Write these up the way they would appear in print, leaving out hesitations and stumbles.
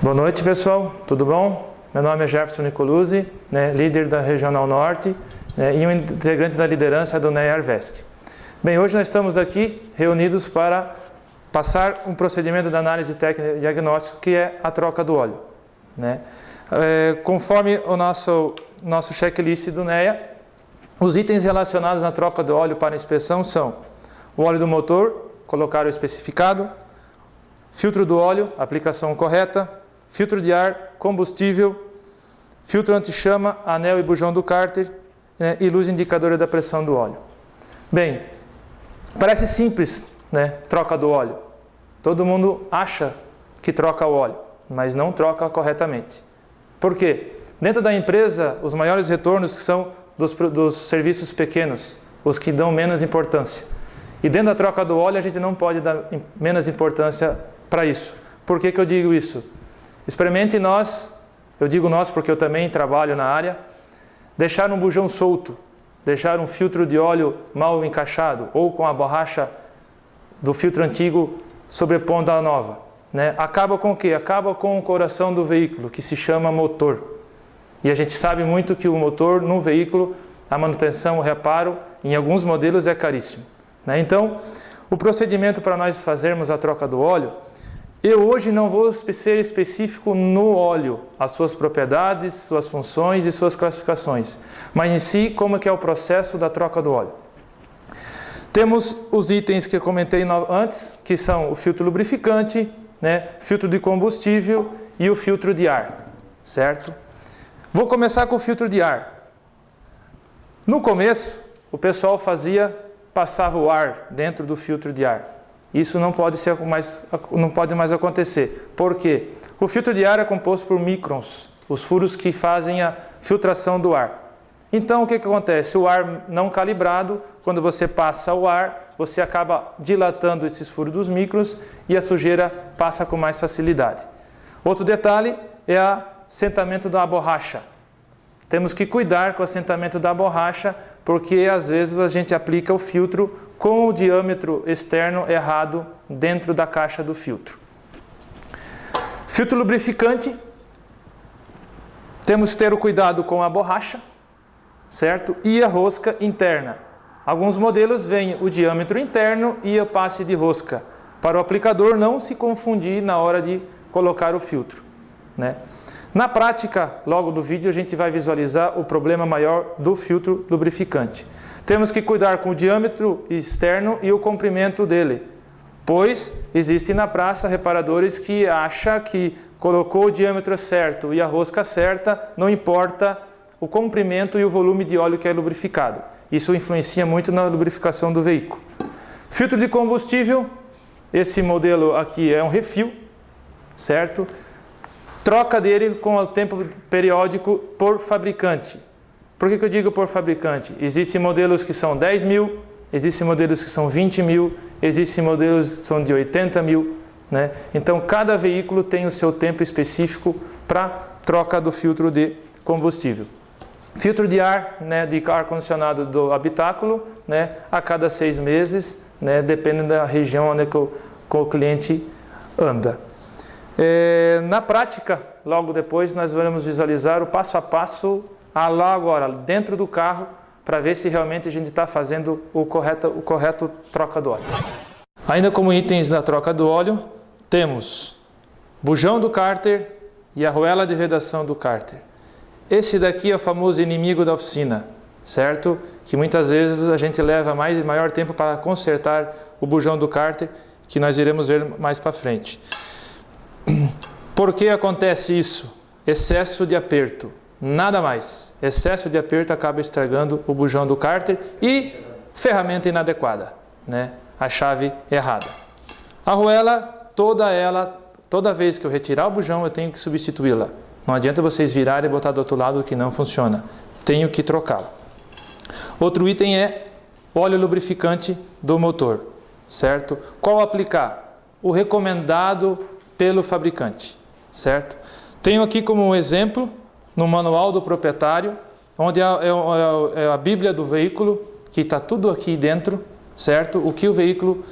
Boa noite, pessoal, tudo bom? Meu nome é Jefferson Nicoluzzi, líder da Regional Norte e um integrante da liderança do NEA Arvesc. Bem, hoje nós estamos aqui reunidos para passar um procedimento de análise técnica e diagnóstico que é a troca do óleo. Conforme o nosso checklist do NEA, os itens relacionados na troca do óleo para inspeção são o óleo do motor, colocar o especificado, filtro do óleo, aplicação correta, filtro de ar, combustível, filtro anti-chama, anel e bujão do cárter e luz indicadora da pressão do óleo. Bem, parece simples, troca do óleo. Todo mundo acha que troca o óleo, mas não troca corretamente. Por quê? Dentro da empresa, os maiores retornos são dos serviços pequenos, os que dão menos importância. E dentro da troca do óleo, a gente não pode dar menos importância para isso. Por que eu digo isso? Experimente nós, eu digo nós porque eu também trabalho na área, deixar um bujão solto, deixar um filtro de óleo mal encaixado ou com a borracha do filtro antigo sobrepondo a nova. Acaba com o quê? Acaba com o coração do veículo, que se chama motor. E a gente sabe muito que o motor no veículo, a manutenção, o reparo, em alguns modelos é caríssimo. Então, o procedimento para nós fazermos a troca do óleo, eu hoje não vou ser específico no óleo, as suas propriedades, suas funções e suas classificações, mas em si, como que é o processo da troca do óleo. Temos os itens que eu comentei antes, que são o filtro lubrificante, filtro de combustível e o filtro de ar, certo? Vou começar com o filtro de ar. No começo, o pessoal passava o ar dentro do filtro de ar. Isso não pode mais acontecer. Por quê? O filtro de ar é composto por microns, os furos que fazem a filtração do ar. Então, o que acontece? O ar não calibrado, quando você passa o ar, você acaba dilatando esses furos dos microns e a sujeira passa com mais facilidade. Outro detalhe é o assentamento da borracha. Temos que cuidar com o assentamento da borracha, porque às vezes a gente aplica o filtro com o diâmetro externo errado dentro da caixa do filtro. Filtro lubrificante, temos que ter o cuidado com a borracha, certo? E a rosca interna. Alguns modelos vêm o diâmetro interno e o passe de rosca, para o aplicador não se confundir na hora de colocar o filtro. Na prática, logo no vídeo, a gente vai visualizar o problema maior do filtro lubrificante. Temos que cuidar com o diâmetro externo e o comprimento dele, pois existem na praça reparadores que acham que colocou o diâmetro certo e a rosca certa, não importa o comprimento e o volume de óleo que é lubrificado. Isso influencia muito na lubrificação do veículo. Filtro de combustível, esse modelo aqui é um refil, certo? Troca dele com o tempo periódico por fabricante. Por que eu digo por fabricante? Existem modelos que são 10 mil, existem modelos que são 20 mil, existem modelos que são de 80 mil. Então, cada veículo tem o seu tempo específico para troca do filtro de combustível. Filtro de ar, de ar-condicionado do habitáculo, a cada 6 meses, dependendo da região onde o cliente anda. Na prática, logo depois, nós vamos visualizar o passo a passo lá agora, dentro do carro, para ver se realmente a gente está fazendo o correto troca do óleo. Ainda como itens da troca do óleo, temos bujão do cárter e a arruela de vedação do cárter. Esse daqui é o famoso inimigo da oficina, certo? Que muitas vezes a gente leva maior tempo para consertar o bujão do cárter, que nós iremos ver mais para frente. Por que acontece isso? Excesso de aperto, nada mais. Excesso de aperto acaba estragando o bujão do cárter e ferramenta inadequada, a chave errada. A arruela, toda vez que eu retirar o bujão, eu tenho que substituí-la. Não adianta vocês virarem e botar do outro lado que não funciona. Tenho que trocá-la. Outro item é óleo lubrificante do motor, certo? Qual aplicar? O recomendado pelo fabricante, certo? Tenho aqui como um exemplo, no manual do proprietário, onde é a bíblia do veículo, que está tudo aqui dentro, certo? O que o veículo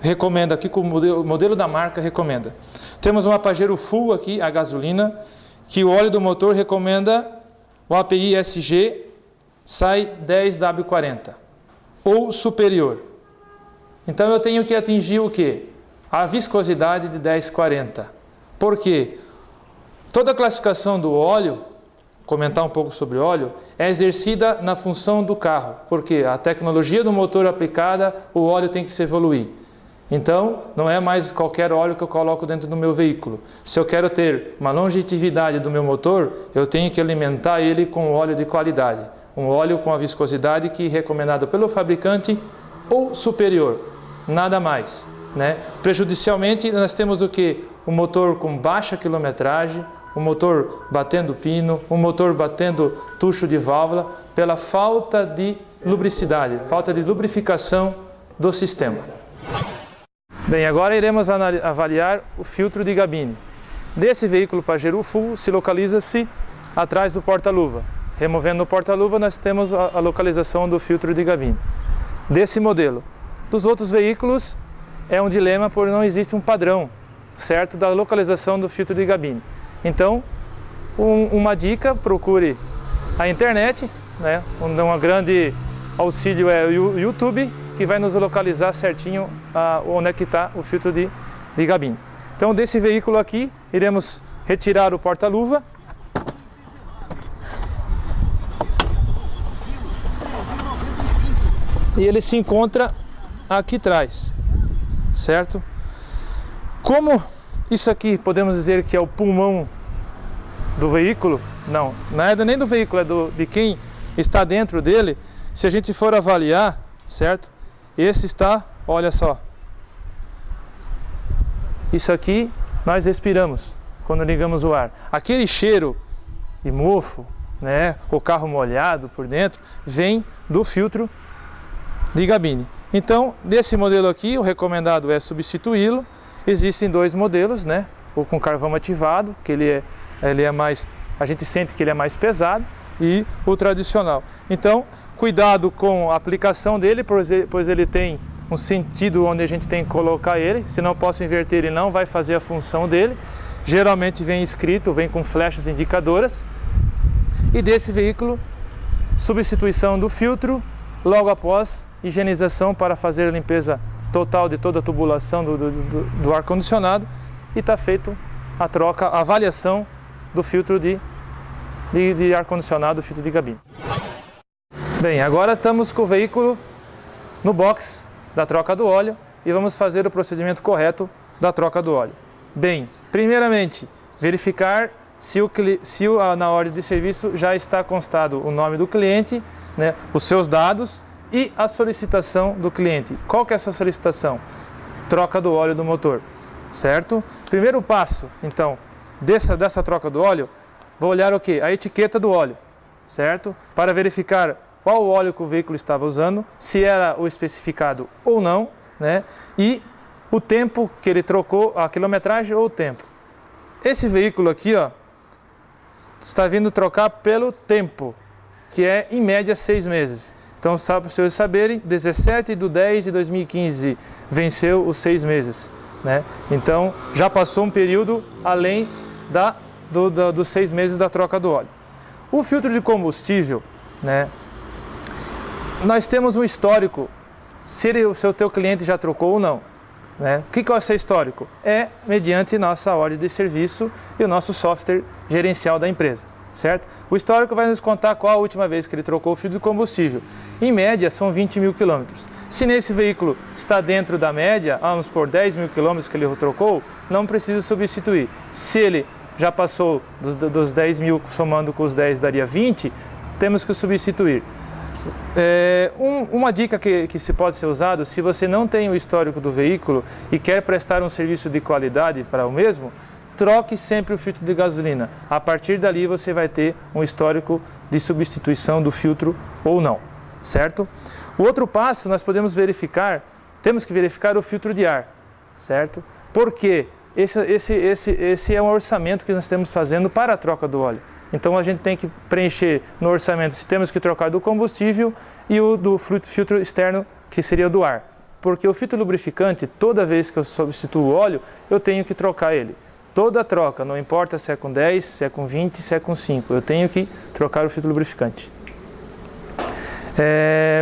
recomenda aqui, com o modelo da marca recomenda. Temos uma Pajero Full aqui, a gasolina, que o óleo do motor recomenda o API SG sai 10W40 ou superior. Então eu tenho que atingir o quê? A viscosidade de 1040. Por quê? Toda a classificação do óleo, comentar um pouco sobre óleo, é exercida na função do carro, porque a tecnologia do motor aplicada, o óleo tem que se evoluir. Então, não é mais qualquer óleo que eu coloco dentro do meu veículo. Se eu quero ter uma longevidade do meu motor, eu tenho que alimentar ele com óleo de qualidade. Um óleo com a viscosidade que é recomendado pelo fabricante ou superior, nada mais, né? Prejudicialmente, nós temos o que? Um motor com baixa quilometragem, um motor batendo pino, um motor batendo tucho de válvula, pela falta de lubricidade, falta de lubrificação do sistema. Bem, agora iremos avaliar o filtro de gabine. Desse veículo Pajero Full se localiza-se atrás do porta-luva. Removendo o porta-luva, nós temos a localização do filtro de gabine. Desse modelo. Dos outros veículos, é um dilema, porque não existe um padrão certo da localização do filtro de gabine. Então, uma dica, procure a internet, né? Um grande auxílio é o YouTube, que vai nos localizar certinho onde é que está o filtro de gabine. Então, desse veículo aqui, iremos retirar o porta-luva. E ele se encontra aqui atrás, certo? Como isso aqui podemos dizer que é o pulmão do veículo? Não é nem do veículo, é de quem está dentro dele. Se a gente for avaliar, certo? Esse está, olha só. Isso aqui nós respiramos quando ligamos o ar. Aquele cheiro de mofo, né? O carro molhado por dentro, vem do filtro de gabine. Então, desse modelo aqui, o recomendado é substituí-lo. Existem dois modelos, né? O com carvão ativado, que ele é mais, a gente sente que ele é mais pesado, e o tradicional. Então, cuidado com a aplicação dele, pois ele tem um sentido onde a gente tem que colocar ele. Se não posso inverter, ele não vai fazer a função dele. Geralmente vem escrito, vem com flechas indicadoras. E desse veículo, substituição do filtro, logo após higienização para fazer a limpeza total de toda a tubulação do ar-condicionado, e está feito a troca, a avaliação do filtro de ar-condicionado, do filtro de gabine. Bem, agora estamos com o veículo no box da troca do óleo e vamos fazer o procedimento correto da troca do óleo. Bem, primeiramente, verificar se na ordem de serviço já está constado o nome do cliente, né, os seus dados e a solicitação do cliente. Qual que é essa solicitação? Troca do óleo do motor, certo? Primeiro passo, então, dessa troca do óleo, vou olhar o quê? A etiqueta do óleo, certo? Para verificar qual o óleo que o veículo estava usando, se era o especificado ou não, né? E o tempo que ele trocou, a quilometragem ou o tempo. Esse veículo aqui, ó, está vindo trocar pelo tempo, que é em média 6 meses. Então, para os senhores saberem, 17/10/2015 venceu os 6 meses, né? Então, já passou um período além dos 6 meses da troca do óleo. O filtro de combustível, né? Nós temos um histórico, se o teu cliente já trocou ou não, né? O que é esse histórico? É mediante nossa ordem de serviço e o nosso software gerencial da empresa, certo? O histórico vai nos contar qual a última vez que ele trocou o filtro de combustível. Em média, são 20 mil quilômetros. Se nesse veículo está dentro da média, vamos por 10 mil quilômetros que ele trocou, não precisa substituir. Se ele já passou dos 10 mil, somando com os 10 daria 20, temos que substituir. Uma dica que se pode ser usado, se você não tem o histórico do veículo e quer prestar um serviço de qualidade para o mesmo, troque sempre o filtro de gasolina. A partir dali você vai ter um histórico de substituição do filtro ou não, certo? O outro passo, nós temos que verificar o filtro de ar, certo? Porque esse é um orçamento que nós estamos fazendo para a troca do óleo. Então a gente tem que preencher no orçamento se temos que trocar do combustível e o do filtro externo, que seria do ar. Porque o filtro lubrificante, toda vez que eu substituo o óleo, eu tenho que trocar ele. Toda troca, não importa se é com 10, se é com 20, se é com 5, eu tenho que trocar o filtro lubrificante.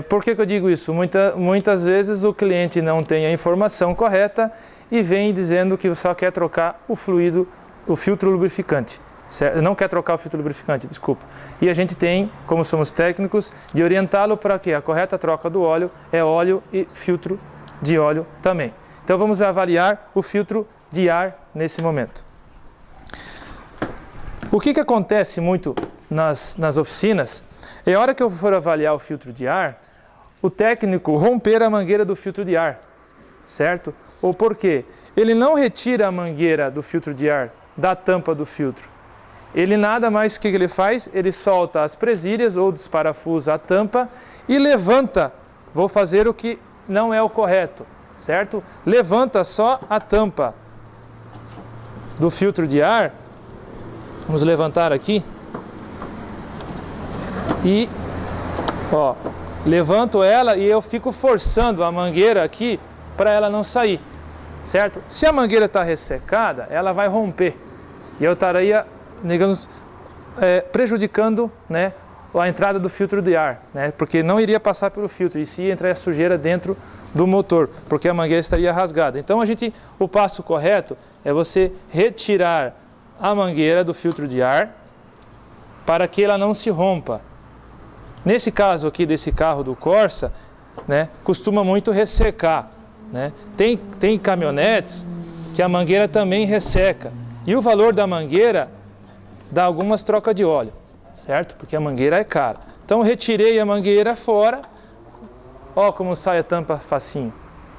Por que eu digo isso? Muitas vezes o cliente não tem a informação correta e vem dizendo que só quer trocar o fluido, o filtro lubrificante. Certo? Não quer trocar o filtro lubrificante, desculpa. E a gente tem, como somos técnicos, de orientá-lo para que a correta troca do óleo é óleo e filtro de óleo também. Então vamos avaliar o filtro de ar nesse momento. O que acontece muito nas oficinas é a hora que eu for avaliar o filtro de ar, o técnico romper a mangueira do filtro de ar, certo? Ou por quê? Ele não retira a mangueira do filtro de ar da tampa do filtro. Ele nada mais que ele faz, ele solta as presilhas ou desparafusa a tampa e levanta. Vou fazer o que não é o correto, certo? Levanta só a tampa do filtro de ar. Vamos levantar aqui. E, levanto ela e eu fico forçando a mangueira aqui para ela não sair, certo? Se a mangueira está ressecada, ela vai romper. E eu estaria, digamos, prejudicando, né, a entrada do filtro de ar, né, porque não iria passar pelo filtro, e se entrar a sujeira dentro do motor, porque a mangueira estaria rasgada. Então o passo correto é você retirar a mangueira do filtro de ar para que ela não se rompa. Nesse caso aqui desse carro do Corsa, né, costuma muito ressecar, né? Tem caminhonetes que a mangueira também resseca, e o valor da mangueira dá algumas trocas de óleo, certo? Porque a mangueira é cara. Então eu retirei a mangueira fora, ó como sai a tampa facinho,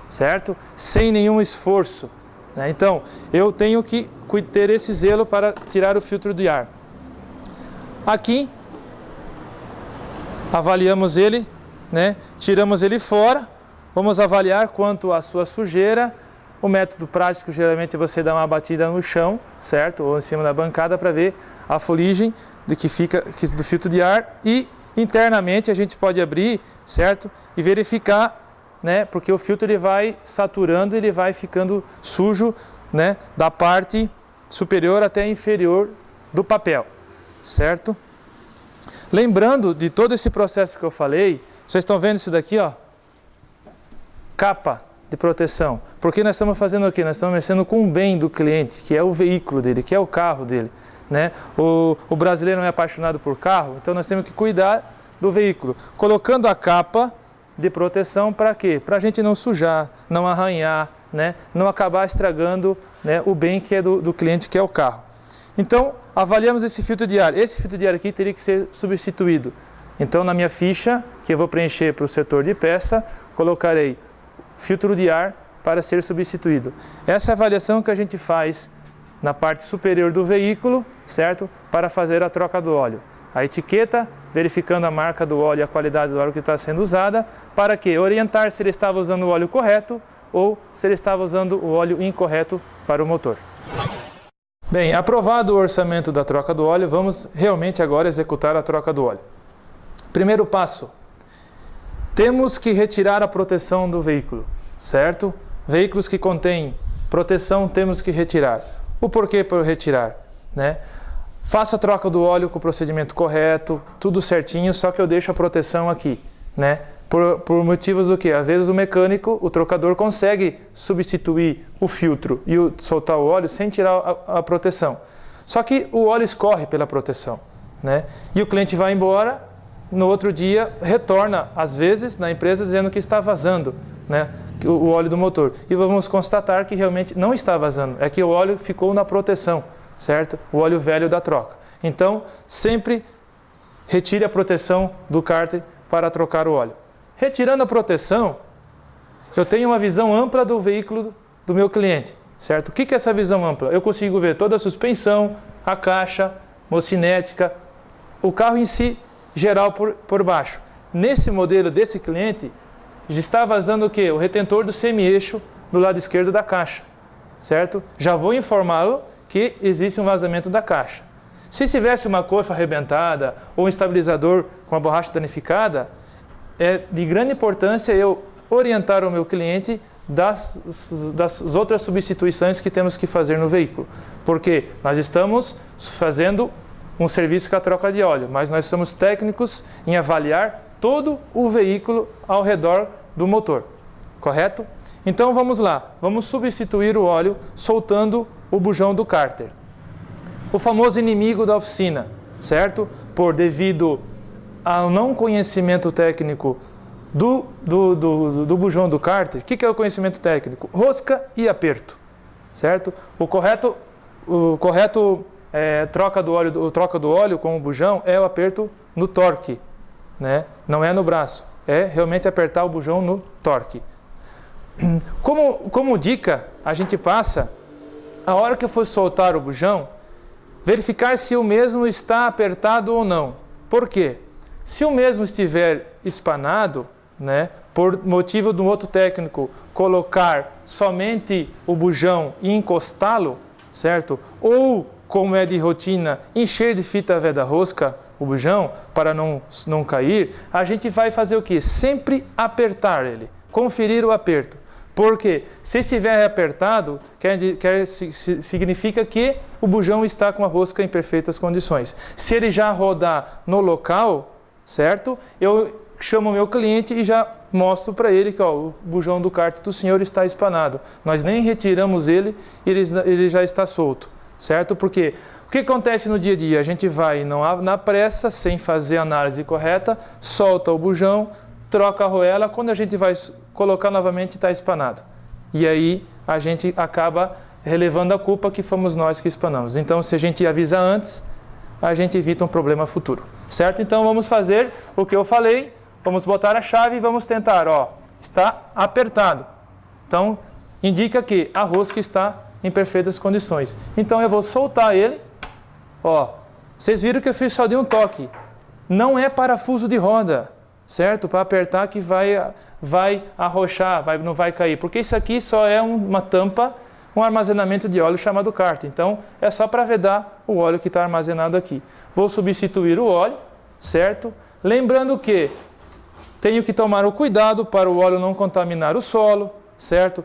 certo? Sem nenhum esforço, né? Então eu tenho que ter esse zelo para tirar o filtro de ar. Aqui avaliamos ele, né? Tiramos ele fora, vamos avaliar quanto à sua sujeira. O método prático geralmente é você dar uma batida no chão, certo? Ou em cima da bancada para ver a fuligem do filtro de ar, e internamente a gente pode abrir, certo? E verificar, né? Porque o filtro ele vai saturando, ele vai ficando sujo, né? Da parte superior até inferior do papel, certo? Lembrando de todo esse processo que eu falei, vocês estão vendo isso daqui, ó? Capa de proteção. Porque nós estamos fazendo o quê? Nós estamos mexendo com o bem do cliente, que é o veículo dele, que é o carro dele, né? O brasileiro não é apaixonado por carro, então nós temos que cuidar do veículo. Colocando a capa de proteção para quê? Para a gente não sujar, não arranhar, né? Não acabar estragando, né, o bem que é do cliente, que é o carro. Então, avaliamos esse filtro de ar. Esse filtro de ar aqui teria que ser substituído. Então, na minha ficha, que eu vou preencher para o setor de peça, colocarei filtro de ar para ser substituído. Essa é a avaliação que a gente faz na parte superior do veículo, certo? Para fazer a troca do óleo. A etiqueta, verificando a marca do óleo e a qualidade do óleo que está sendo usada, para quê? Orientar se ele estava usando o óleo correto ou se ele estava usando o óleo incorreto para o motor. Bem, aprovado o orçamento da troca do óleo, vamos realmente agora executar a troca do óleo. Primeiro passo, temos que retirar a proteção do veículo, certo? Veículos que contêm proteção temos que retirar. O porquê para retirar, né? Faço a troca do óleo com o procedimento correto, tudo certinho, só que eu deixo a proteção aqui, né? Por motivos do que? Às vezes o mecânico, o trocador, consegue substituir o filtro e soltar o óleo sem tirar a proteção. Só que o óleo escorre pela proteção, né? E o cliente vai embora, no outro dia retorna, às vezes, na empresa dizendo que está vazando, né, o óleo do motor. E vamos constatar que realmente não está vazando, é que o óleo ficou na proteção, certo? O óleo velho da troca. Então, sempre retire a proteção do cárter para trocar o óleo. Retirando a proteção, eu tenho uma visão ampla do veículo do meu cliente, certo? O que é essa visão ampla? Eu consigo ver toda a suspensão, a caixa, mocinética, o carro em si, geral por baixo. Nesse modelo desse cliente, já está vazando o quê? O retentor do semi-eixo do lado esquerdo da caixa, certo? Já vou informá-lo que existe um vazamento da caixa. Se tivesse uma coifa arrebentada ou um estabilizador com a borracha danificada, é de grande importância eu orientar o meu cliente das outras substituições que temos que fazer no veículo. Porque nós estamos fazendo um serviço com a troca de óleo, mas nós somos técnicos em avaliar todo o veículo ao redor do motor, correto? Então vamos lá, vamos substituir o óleo soltando o bujão do cárter. O famoso inimigo da oficina, certo? Devido ao não conhecimento técnico do bujão do cárter. O que é o conhecimento técnico? Rosca e aperto, certo? O correto troca do óleo com o bujão é o aperto no torque, né? Não é no braço, é realmente apertar o bujão no torque. Como dica, a gente passa, a hora que eu for soltar o bujão, verificar se o mesmo está apertado ou não. Por quê? Se o mesmo estiver espanado, né, por motivo de um outro técnico colocar somente o bujão e encostá-lo, certo? Ou, como é de rotina, encher de fita veda-rosca o bujão para não cair, a gente vai fazer o quê? Sempre apertar ele, conferir o aperto. Porque se estiver apertado, significa que o bujão está com a rosca em perfeitas condições. Se ele já rodar no local, certo? Eu chamo o meu cliente e já mostro para ele que o bujão do cárter do senhor está espanado. Nós nem retiramos ele, ele já está solto, certo? Porque o que acontece no dia a dia? A gente vai na pressa, sem fazer a análise correta, solta o bujão, troca a arruela, quando a gente vai colocar novamente está espanado. E aí a gente acaba relevando a culpa que fomos nós que espanamos. Então, se a gente avisa antes, a gente evita um problema futuro, certo? Então vamos fazer o que eu falei, vamos botar a chave e vamos tentar, está apertado. Então indica que a rosca está em perfeitas condições. Então eu vou soltar ele, vocês viram que eu fiz só de um toque. Não é parafuso de roda, certo? Para apertar que vai arrochar, não vai cair, porque isso aqui só é uma tampa, um armazenamento de óleo chamado cárter. Então é só para vedar o óleo que está armazenado aqui. Vou substituir o óleo, certo? Lembrando que tenho que tomar o cuidado para o óleo não contaminar o solo, certo?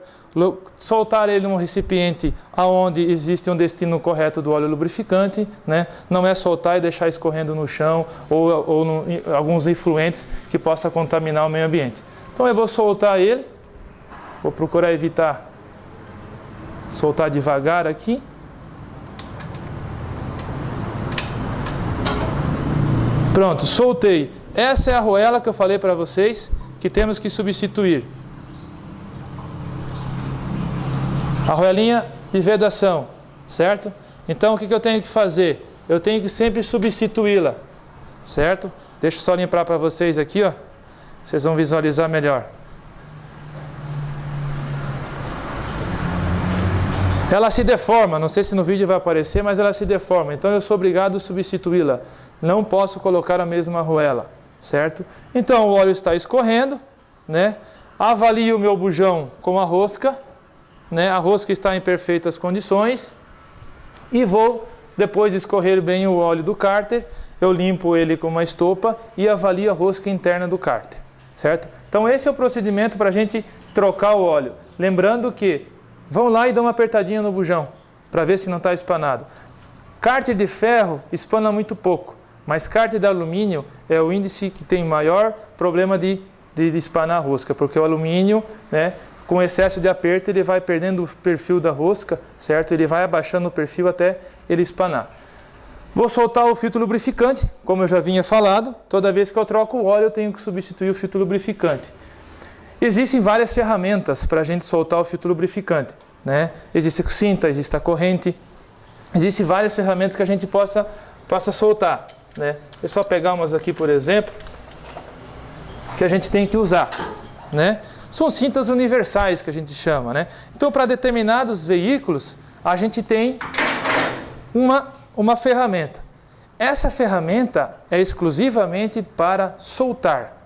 Soltar ele num recipiente onde existe um destino correto do óleo lubrificante, né? Não é soltar e deixar escorrendo no chão ou alguns influentes que possam contaminar o meio ambiente. Então eu vou soltar ele, vou procurar evitar soltar devagar aqui. Pronto, soltei. Essa é a arruela que eu falei para vocês que temos que substituir. Arruelinha de vedação, certo? Então o que eu tenho que fazer? Eu tenho que sempre substituí-la, certo? Deixa eu só limpar para vocês aqui, vocês vão visualizar melhor. Ela se deforma, não sei se no vídeo vai aparecer, mas ela se deforma. Então eu sou obrigado a substituí-la. Não posso colocar a mesma arruela, certo? Então o óleo está escorrendo, né? Avalio o meu bujão com a rosca, né? A rosca está em perfeitas condições. E vou, depois de escorrer bem o óleo do cárter, eu limpo ele com uma estopa e avalio a rosca interna do cárter, certo? Então esse é o procedimento para a gente trocar o óleo. Lembrando que vão lá e dão uma apertadinha no bujão, para ver se não está espanado. Cárter de ferro espana muito pouco, mas cárter de alumínio é o índice que tem maior problema de espanar a rosca, porque o alumínio, né, com excesso de aperto, ele vai perdendo o perfil da rosca, certo? Ele vai abaixando o perfil até ele espanar. Vou soltar o filtro lubrificante, como eu já vinha falado. Toda vez que eu troco o óleo, eu tenho que substituir o filtro lubrificante. Existem várias ferramentas para a gente soltar o filtro lubrificante, né? Existe cinta, existe a corrente, existem várias ferramentas que a gente possa soltar, né? É só pegar umas aqui, por exemplo, que a gente tem que usar, né? São cintas universais que a gente chama, né? Então, para determinados veículos, a gente tem uma ferramenta. Essa ferramenta é exclusivamente para soltar.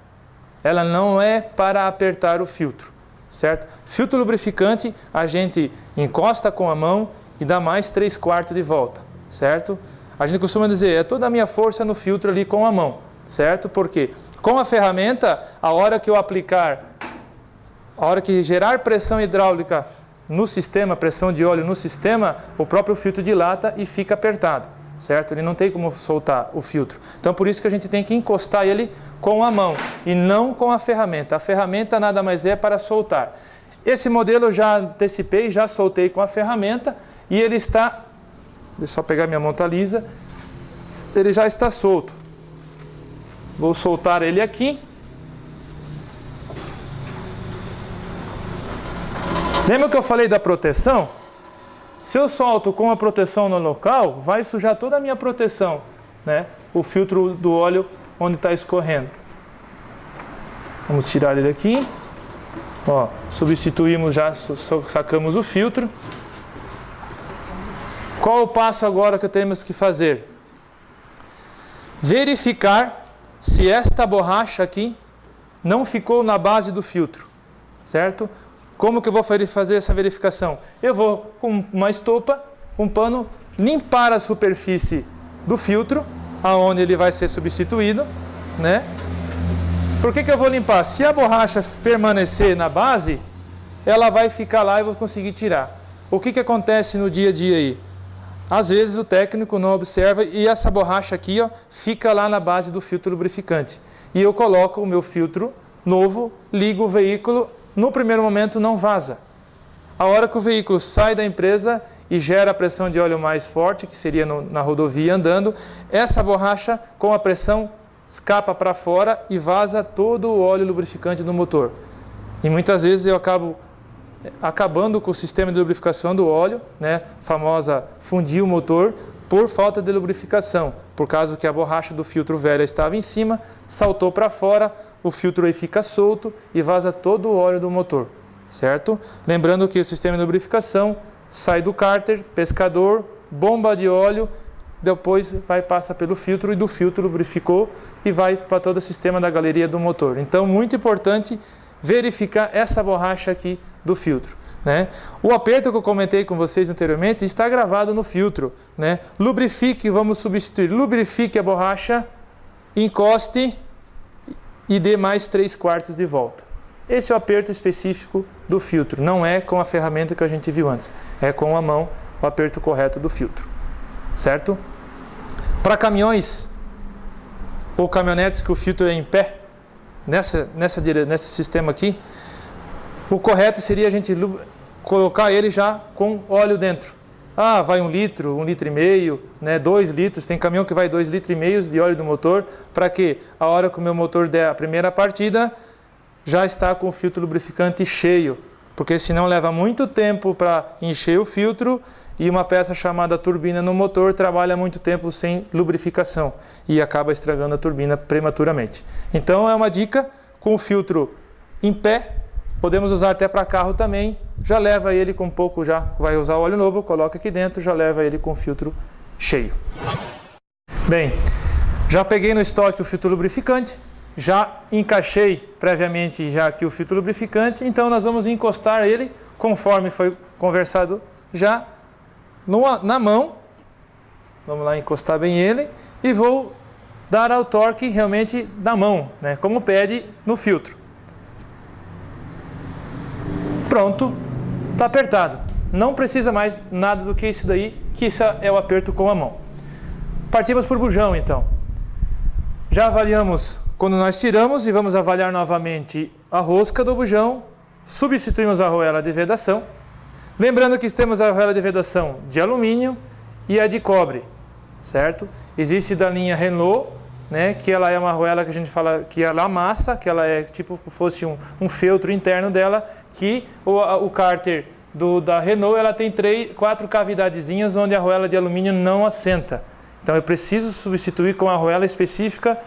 Ela não é para apertar o filtro, certo? Filtro lubrificante, a gente encosta com a mão e dá mais 3/4 de volta, certo? A gente costuma dizer, é toda a minha força no filtro ali com a mão, certo? Porque com a ferramenta, a hora que eu aplicar A hora que gerar pressão hidráulica no sistema, pressão de óleo no sistema, o próprio filtro dilata e fica apertado, certo? Ele não tem como soltar o filtro. Então, por isso que a gente tem que encostar ele com a mão e não com a ferramenta. A ferramenta nada mais é para soltar. Esse modelo eu já antecipei, já soltei com a ferramenta e ele está... Deixa eu só pegar minha mão, tá lisa. Ele já está solto. Vou soltar ele aqui. Lembra que eu falei da proteção? Se eu solto com a proteção no local, vai sujar toda a minha proteção, né? O filtro do óleo onde está escorrendo. Vamos tirar ele daqui. Ó, substituímos já, sacamos o filtro. Qual o passo agora que temos que fazer? Verificar se esta borracha aqui não ficou na base do filtro, certo? Como que eu vou fazer essa verificação? Eu vou com uma estopa, um pano, limpar a superfície do filtro, aonde ele vai ser substituído, né? Por que eu vou limpar? Se a borracha permanecer na base, ela vai ficar lá e eu vou conseguir tirar. O que acontece no dia a dia aí? Às vezes o técnico não observa e essa borracha aqui, ó, fica lá na base do filtro lubrificante. E eu coloco o meu filtro novo, ligo o veículo, no primeiro momento não vaza. A hora que o veículo sai da empresa e gera a pressão de óleo mais forte, que seria na rodovia andando, essa borracha com a pressão escapa para fora e vaza todo o óleo lubrificante do motor. E muitas vezes eu acabo acabando com o sistema de lubrificação do óleo, né, famosa fundir o motor, por falta de lubrificação, por causa que a borracha do filtro velha estava em cima, saltou para fora, o filtro aí fica solto e vaza todo o óleo do motor, certo? Lembrando que o sistema de lubrificação sai do cárter, pescador, bomba de óleo, depois passa pelo filtro e do filtro lubrificou e vai para todo o sistema da galeria do motor. Então, muito importante verificar essa borracha aqui do filtro, né? O aperto que eu comentei com vocês anteriormente está gravado no filtro, né? Lubrifique, vamos substituir, lubrifique a borracha, encoste e dê mais 3/4 de volta. Esse é o aperto específico do filtro, não é com a ferramenta que a gente viu antes, é com a mão o aperto correto do filtro, certo? Para caminhões ou caminhonetes que o filtro é em pé, nesse sistema aqui, o correto seria a gente colocar ele já com óleo dentro. Ah, vai 1 litro, 1,5 litro, né, 2 litros, tem caminhão que vai 2,5 litros de óleo do motor, para que a hora que o meu motor der a primeira partida, já está com o filtro lubrificante cheio, porque senão leva muito tempo para encher o filtro e uma peça chamada turbina no motor trabalha muito tempo sem lubrificação e acaba estragando a turbina prematuramente. Então é uma dica, com o filtro em pé, podemos usar até para carro também, já leva ele com um pouco, já vai usar óleo novo, coloca aqui dentro, já leva ele com o filtro cheio. Bem, já peguei no estoque o filtro lubrificante, já encaixei previamente já aqui o filtro lubrificante, então nós vamos encostar ele, conforme foi conversado já, na mão. Vamos lá encostar bem ele e vou dar ao torque realmente da mão, né, como pede no filtro. Pronto, está apertado. Não precisa mais nada do que isso daí, que isso é o aperto com a mão. Partimos para o bujão então. Já avaliamos quando nós tiramos e vamos avaliar novamente a rosca do bujão. Substituímos a arruela de vedação. Lembrando que temos a arruela de vedação de alumínio e a de cobre, certo? Existe da linha Renault, né, que ela é uma arruela que a gente fala que ela amassa, que ela é tipo como fosse um feltro interno dela, que o cárter da Renault ela tem 4 cavidadezinhas onde a arruela de alumínio não assenta. Então eu preciso substituir com a arruela específica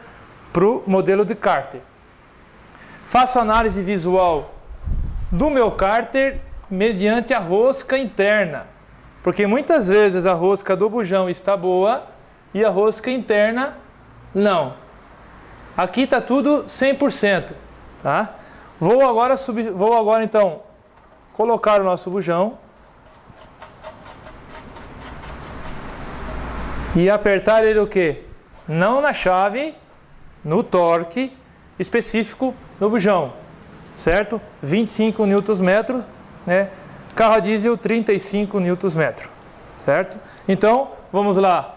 para o modelo de cárter. Faço análise visual do meu cárter mediante a rosca interna, porque muitas vezes a rosca do bujão está boa e a rosca interna não. Aqui está tudo 100%, tá? Vou agora então colocar o nosso bujão e apertar ele o quê? Não na chave, no torque específico no bujão, certo? 25 Nm, né? Carro a diesel 35 Nm, certo? Então, vamos lá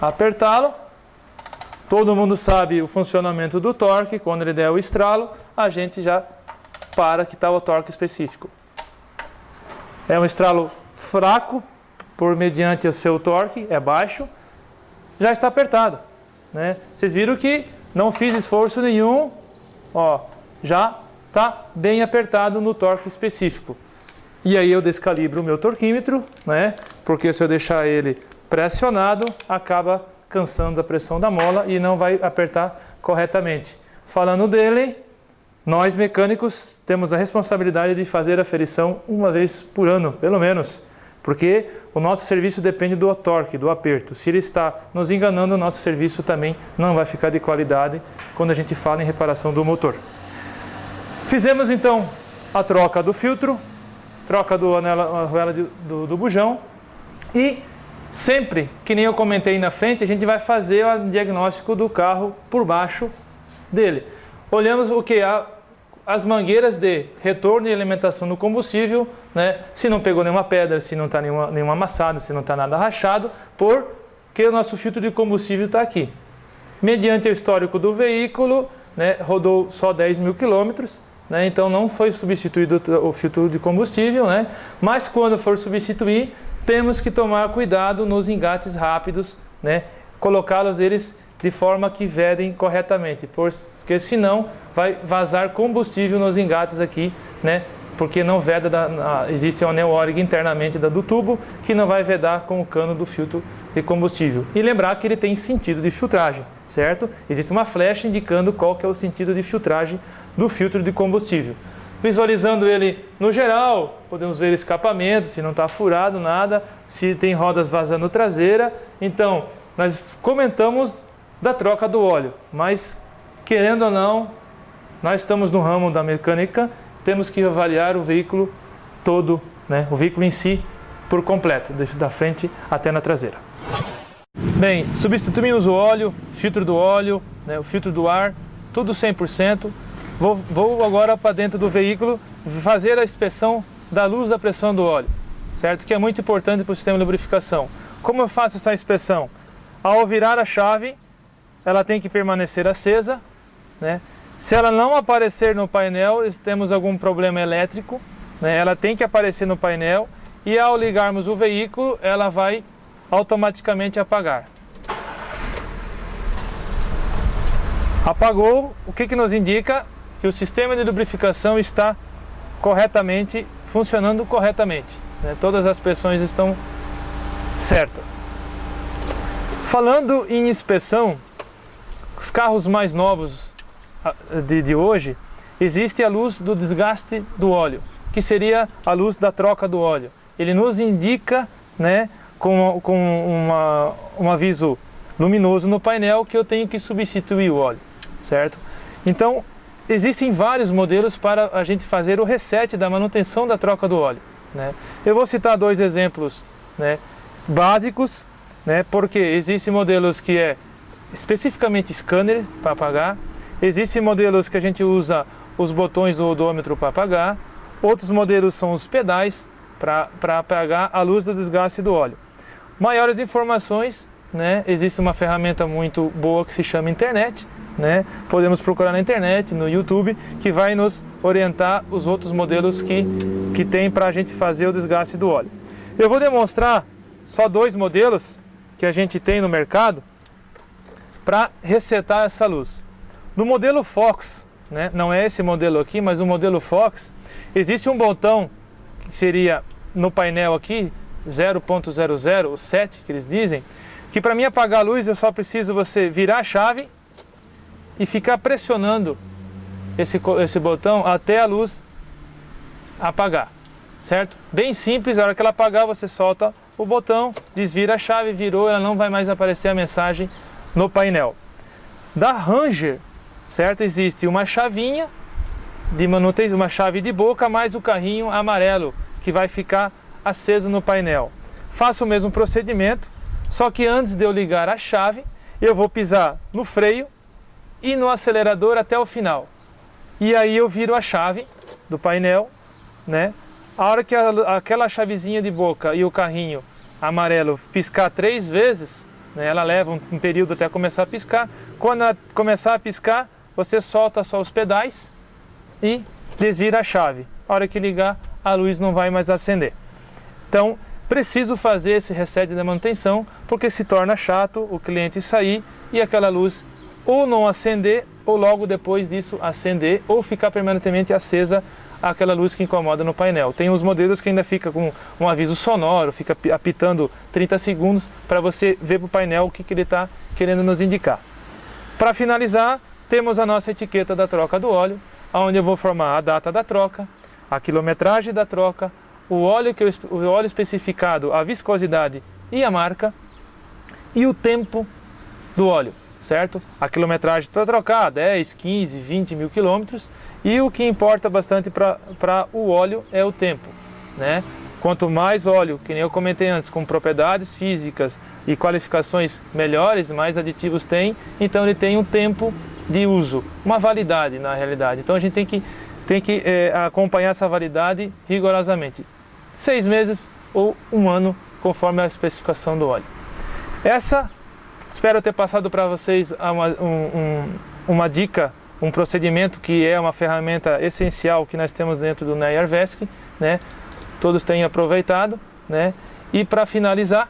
apertá-lo. Todo mundo sabe o funcionamento do torque. Quando ele der o estralo, a gente já para que está o torque específico. É um estralo fraco, por mediante o seu torque, é baixo, já está apertado, né? Vocês viram que não fiz esforço nenhum, ó, já está bem apertado no torque específico. E aí eu descalibro o meu torquímetro, né? Porque se eu deixar ele pressionado, acaba cansando a pressão da mola e não vai apertar corretamente. Falando dele, nós mecânicos temos a responsabilidade de fazer a aferição uma vez por ano, pelo menos, porque o nosso serviço depende do torque, do aperto. Se ele está nos enganando, o nosso serviço também não vai ficar de qualidade quando a gente fala em reparação do motor. Fizemos então a troca do filtro, troca do arruela do bujão e sempre, que nem eu comentei na frente, a gente vai fazer o diagnóstico do carro por baixo dele. Olhamos o que? As mangueiras de retorno e alimentação do combustível, né? Se não pegou nenhuma pedra, se não está nenhum amassado, se não está nada rachado, porque o nosso filtro de combustível está aqui. Mediante o histórico do veículo, né, rodou só 10 mil quilômetros, né? Então não foi substituído o filtro de combustível, né? Mas quando for substituir, temos que tomar cuidado nos engates rápidos, né? Colocá-los eles de forma que vedem corretamente, porque senão vai vazar combustível nos engates aqui, né? Porque não veda, existe um anel Ohrig internamente do tubo que não vai vedar com o cano do filtro de combustível. E lembrar que ele tem sentido de filtragem, certo? Existe uma flecha indicando qual que é o sentido de filtragem do filtro de combustível. Visualizando ele no geral, podemos ver escapamento, se não está furado, nada, se tem rodas vazando traseira. Então, nós comentamos da troca do óleo, mas querendo ou não, nós estamos no ramo da mecânica, temos que avaliar o veículo todo, né? O veículo em si por completo, da frente até na traseira. Bem, substituímos o óleo, filtro do óleo, né? O filtro do ar, tudo 100%. Vou agora para dentro do veículo fazer a inspeção da luz da pressão do óleo, certo? Que é muito importante para o sistema de lubrificação. Como eu faço essa inspeção? Ao virar a chave, ela tem que permanecer acesa, né? Se ela não aparecer no painel, temos algum problema elétrico, né? Ela tem que aparecer no painel e ao ligarmos o veículo, ela vai automaticamente apagar. Apagou, o que nos indica? Que o sistema de lubrificação está corretamente, funcionando corretamente, né? Todas as pressões estão certas. Falando em inspeção, os carros mais novos de hoje, existe a luz do desgaste do óleo, que seria a luz da troca do óleo. Ele nos indica, né, com um aviso luminoso no painel que eu tenho que substituir o óleo, certo? Então, existem vários modelos para a gente fazer o reset da manutenção da troca do óleo, né? Eu vou citar dois exemplos, né, básicos, né, porque existem modelos que é especificamente scanner para apagar, existem modelos que a gente usa os botões do odômetro para apagar, outros modelos são os pedais para apagar a luz do desgaste do óleo. Maiores informações, né, existe uma ferramenta muito boa que se chama internet, né? Podemos procurar na internet, no YouTube, que vai nos orientar os outros modelos que tem para a gente fazer o desgaste do óleo. Eu vou demonstrar só dois modelos que a gente tem no mercado para resetar essa luz. No modelo Fox, né, não é esse modelo aqui, mas o modelo Fox, existe um botão que seria no painel aqui, 0.00, o 7 que eles dizem, que para mim apagar a luz eu só preciso você virar a chave e ficar pressionando esse botão até a luz apagar, certo? Bem simples, a hora que ela apagar você solta o botão, desvira a chave, virou, ela não vai mais aparecer a mensagem no painel. Da Ranger, certo? Existe uma chavinha de manutenção, uma chave de boca, mais o carrinho amarelo que vai ficar aceso no painel. Faço o mesmo procedimento, só que antes de eu ligar a chave, eu vou pisar no freio e no acelerador até o final. e aí eu viro a chave do painel, né? A hora que aquela chavezinha de boca e o carrinho amarelo piscar 3 vezes, né? Ela leva um período até começar a piscar. Quando ela começar a piscar, você solta só os pedais e desvira a chave. A hora que ligar, a luz não vai mais acender. Então, preciso fazer esse reset da manutenção, porque se torna chato o cliente sair e aquela luz ou não acender, ou logo depois disso acender, ou ficar permanentemente acesa aquela luz que incomoda no painel. Tem uns modelos que ainda fica com um aviso sonoro, fica apitando 30 segundos para você ver para o painel o que ele está querendo nos indicar. Para finalizar, temos a nossa etiqueta da troca do óleo, onde eu vou formar a data da troca, a quilometragem da troca, o óleo especificado, a viscosidade e a marca, e o tempo do óleo, certo? A quilometragem para trocar, 10, 15, 20 mil quilômetros, e o que importa bastante para o óleo é o tempo, né? Quanto mais óleo, que nem eu comentei antes, com propriedades físicas e qualificações melhores, mais aditivos tem, então ele tem um tempo de uso, uma validade na realidade. Então a gente tem que acompanhar essa validade rigorosamente. 6 meses ou 1 ano, conforme a especificação do óleo. Espero ter passado para vocês uma dica, um procedimento que é uma ferramenta essencial que nós temos dentro do NEA Arvesc, né? Todos têm aproveitado, né? E para finalizar,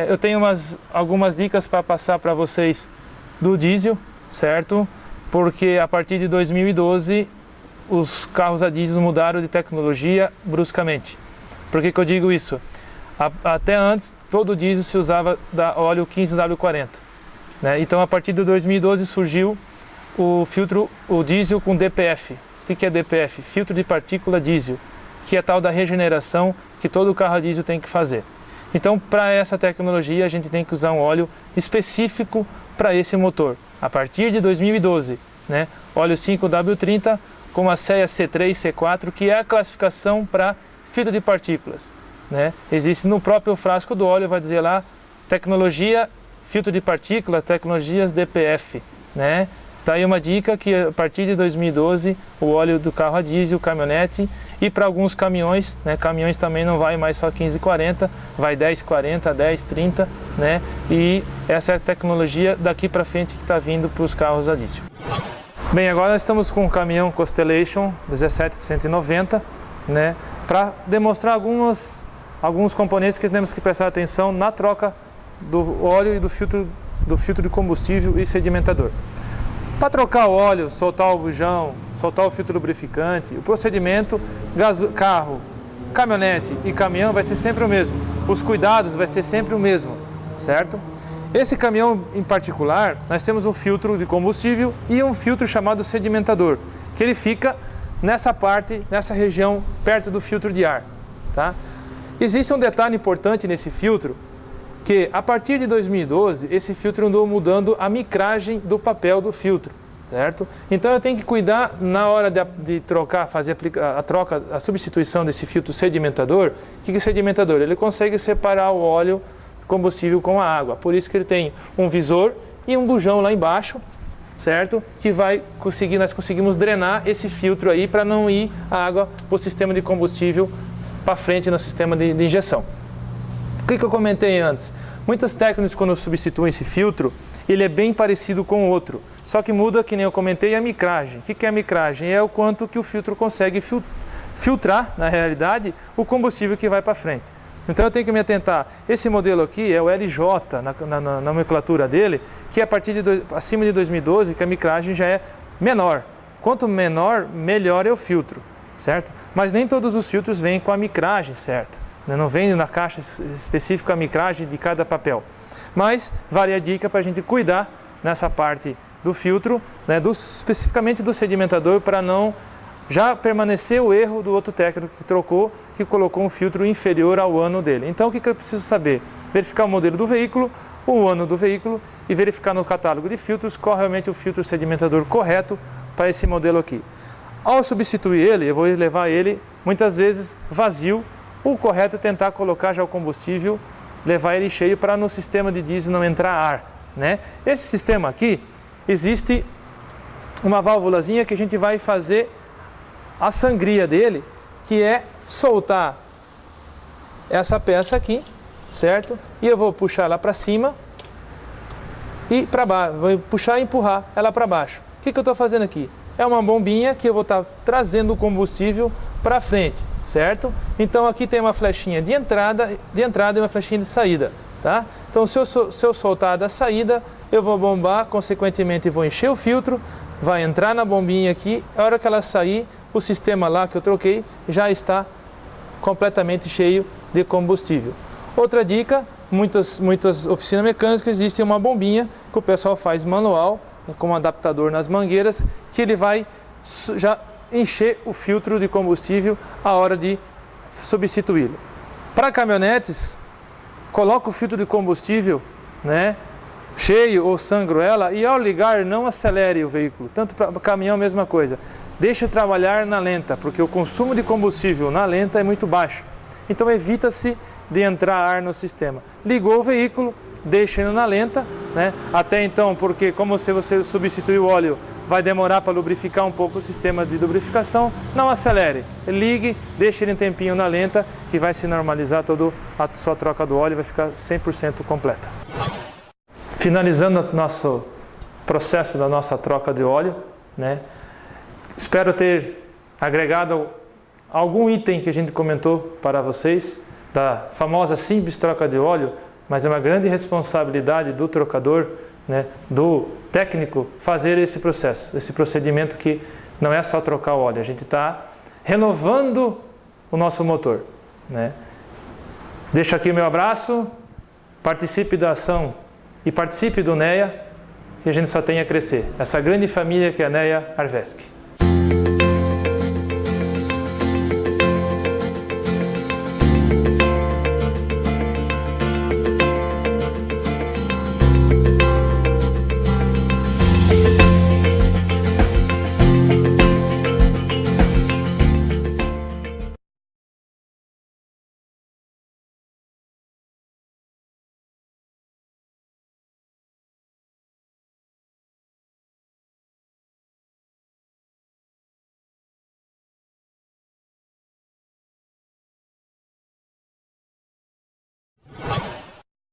eu tenho algumas dicas para passar para vocês do diesel, certo? Porque a partir de 2012 os carros a diesel mudaram de tecnologia bruscamente. Por que eu digo isso? Até antes, todo diesel se usava da óleo 15W40. Né? Então, a partir de 2012 surgiu o diesel com DPF. O que é DPF? Filtro de partícula diesel, que é a tal da regeneração que todo carro a diesel tem que fazer. Então, para essa tecnologia, a gente tem que usar um óleo específico para esse motor. A partir de 2012, né? Óleo 5W30 com a CEA C3, C4, que é a classificação para filtro de partículas. Né? Existe no próprio frasco do óleo, vai dizer lá, tecnologia filtro de partículas, tecnologias DPF. Né? Tá aí uma dica que a partir de 2012 o óleo do carro a diesel, caminhonete e para alguns caminhões, né? Caminhões também não vai mais só 1540, vai 1040, 1030, né? E essa é a tecnologia daqui para frente que está vindo para os carros a diesel. Bem, agora nós estamos com o caminhão Constellation 17190, né? Para demonstrar alguns componentes que temos que prestar atenção na troca do óleo e do filtro de combustível e sedimentador. Para trocar o óleo, soltar o bujão, soltar o filtro lubrificante, o procedimento carro, caminhonete e caminhão vai ser sempre o mesmo. Os cuidados vai ser sempre o mesmo, certo? Esse caminhão em particular, nós temos um filtro de combustível e um filtro chamado sedimentador, que ele fica nessa parte, nessa região perto do filtro de ar, tá? Existe um detalhe importante nesse filtro, que a partir de 2012 esse filtro andou mudando a micragem do papel do filtro, certo? Então eu tenho que cuidar na hora de trocar, fazer a troca, a substituição desse filtro sedimentador. O que é sedimentador? Ele consegue separar o óleo combustível com a água, por isso que ele tem um visor e um bujão lá embaixo, certo? Que nós conseguimos drenar esse filtro aí para não ir a água para o sistema de combustível para frente no sistema de injeção. O que eu comentei antes? Muitos técnicos, quando substituem esse filtro, ele é bem parecido com o outro, só que muda, que nem eu comentei, a micragem. O que é a micragem? É o quanto que o filtro consegue filtrar, na realidade, o combustível que vai para frente. Então eu tenho que me atentar. Esse modelo aqui é o LJ, na nomenclatura dele, que é a partir acima de 2012, que a micragem já é menor. Quanto menor, melhor é o filtro, certo? Mas nem todos os filtros vêm com a micragem certa. Não vem na caixa específica a micragem de cada papel. Mas vale a dica para a gente cuidar nessa parte do filtro, né, especificamente do sedimentador, para não já permanecer o erro do outro técnico que trocou, que colocou um filtro inferior ao ano dele. Então o que eu preciso saber? Verificar o modelo do veículo, o ano do veículo e verificar no catálogo de filtros qual realmente o filtro sedimentador correto para esse modelo aqui. Ao substituir ele, eu vou levar ele muitas vezes vazio. O correto é tentar colocar já o combustível, levar ele cheio para no sistema de diesel não entrar ar, né? Esse sistema aqui, existe uma válvulazinha que a gente vai fazer a sangria dele, que é soltar essa peça aqui, certo? E eu vou puxar ela para cima e para baixo, vou puxar e empurrar ela para baixo. O que eu estou fazendo aqui? É uma bombinha que eu vou estar trazendo o combustível para frente, certo? Então aqui tem uma flechinha de entrada e uma flechinha de saída, tá? Então se eu soltar da saída, eu vou bombar, consequentemente vou encher o filtro, vai entrar na bombinha aqui, a hora que ela sair, o sistema lá que eu troquei já está completamente cheio de combustível. Outra dica, muitas oficinas mecânicas existem uma bombinha que o pessoal faz manual, com um adaptador nas mangueiras, que ele vai já encher o filtro de combustível a hora de substituí-lo. Para caminhonetes, coloca o filtro de combustível, né, cheio ou sangro ela, e ao ligar não acelere o veículo. Tanto para caminhão, mesma coisa. Deixe trabalhar na lenta, porque o consumo de combustível na lenta é muito baixo. Então evita-se de entrar ar no sistema. Ligou o veículo, deixa ele na lenta, né? Até então, porque como se você substituir o óleo, vai demorar para lubrificar um pouco o sistema de lubrificação, não acelere. Ligue, deixe ele um tempinho na lenta, que vai se normalizar toda a sua troca do óleo e vai ficar 100% completa. Finalizando o nosso processo da nossa troca de óleo, né? Espero ter agregado algum item que a gente comentou para vocês, da famosa simples troca de óleo, mas é uma grande responsabilidade do trocador, né, do técnico, fazer esse processo, esse procedimento que não é só trocar o óleo, a gente está renovando o nosso motor, né? Deixo aqui o meu abraço, participe da ação e participe do NEA, que a gente só tem a crescer. Essa grande família que é a NEA Arvesc.